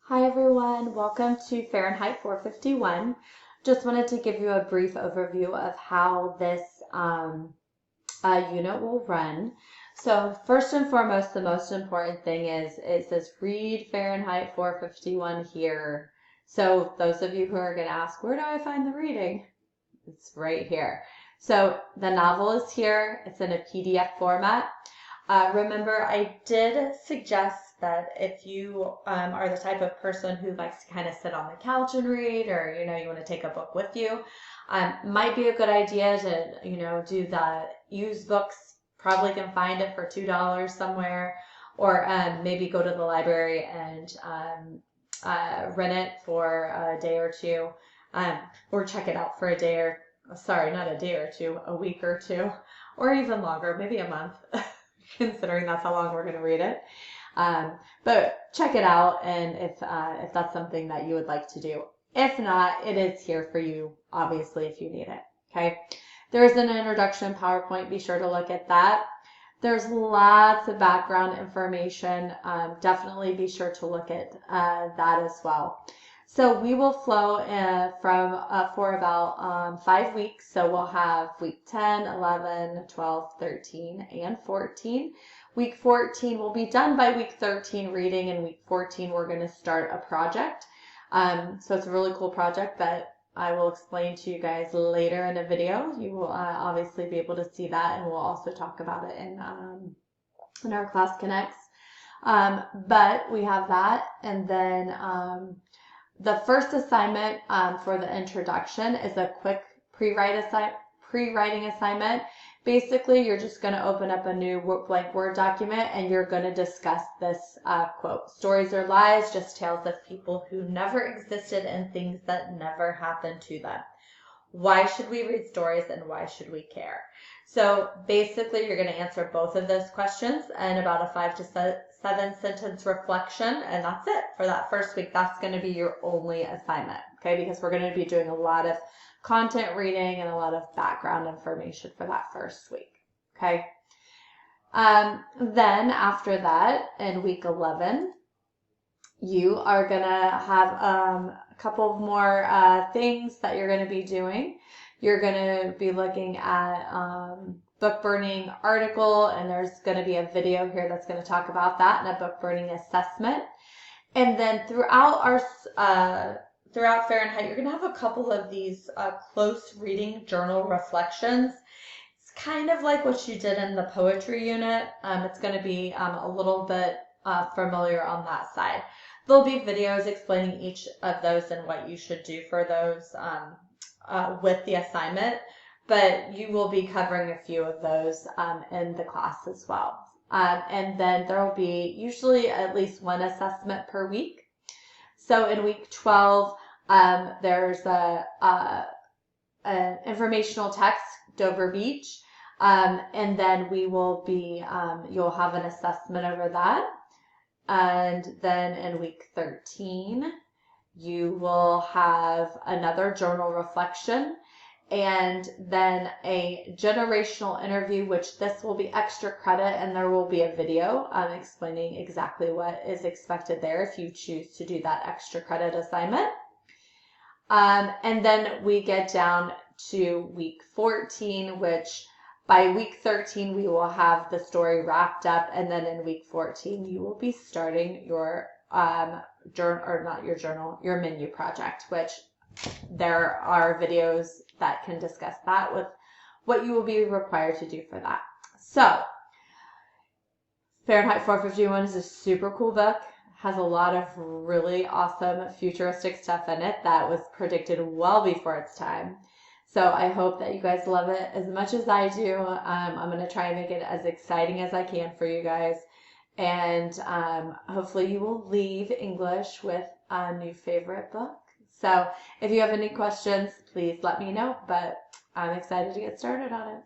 Hi everyone, welcome to Fahrenheit 451. Just wanted to give you a brief overview of how this unit will run. So first and foremost, the most important thing is it says read Fahrenheit 451 here. So those of you who are going to ask, where do I find the reading? It's right here. So the novel is here. It's in a PDF format. Remember, I did suggest that if you are the type of person who likes to kind of sit on the couch and read, or you want to take a book with you, might be a good idea to do the used books. Probably can find it for $2 somewhere, or maybe go to the library and rent it for a day or two, or check it out for a day or sorry, not a day or two, a week or two, or even longer, maybe a month. Considering that's how long we're going to read it. But check it out, and if that's something that you would like to do. If not, it is here for you, obviously, if you need it. Okay. There is an introduction PowerPoint. Be sure to look at that. There's lots of background information. Definitely be sure to look at that as well. So we will flow for about 5 weeks. So we'll have week 10, 11, 12, 13, and 14. Week 14 will be done by week 13 reading, and week 14 we're going to start a project. So it's a really cool project that I will explain to you guys later in a video. You will obviously be able to see that, and we'll also talk about it in our Class Connects. But we have that, and then the first assignment for the introduction is a quick pre-writing assignment. Basically, you're just going to open up a new blank Word document, and you're going to discuss this quote. Stories are lies, just tales of people who never existed and things that never happened to them. Why should we read stories, and why should we care? So basically, you're going to answer both of those questions in about a 5 to 7 sentence reflection, and that's it for that first week. That's going to be your only assignment, okay? Because we're going to be doing a lot of content reading and a lot of background information for that first week, okay? Then after that, in week 11, you are going to have a couple of more things that you're going to be doing. You're going to be looking at book burning article, and there's going to be a video here that's going to talk about that, and a book burning assessment. And then throughout Fahrenheit, you're going to have a couple of these close reading journal reflections. It's kind of like what you did in the poetry unit. It's going to be a little bit familiar on that side. There'll be videos explaining each of those and what you should do for those with the assignment, but you will be covering a few of those in the class as well. And then there will be usually at least one assessment per week. So in week 12, there's an informational text, Dover Beach, and then we will be, you'll have an assessment over that. And then in week 13, you will have another journal reflection, and then a generational interview, which this will be extra credit, and there will be a video explaining exactly what is expected there if you choose to do that extra credit assignment. And then we get down to week 14, which by week 13 we will have the story wrapped up, and then in week 14 you will be starting your your menu project, which there are videos that can discuss that with what you will be required to do for that. So Fahrenheit 451 is a super cool book. Has a lot of really awesome futuristic stuff in it that was predicted well before its time. So I hope that you guys love it as much as I do. I'm going to try and make it as exciting as I can for you guys. And hopefully you will leave English with a new favorite book. So if you have any questions, please let me know. But I'm excited to get started on it.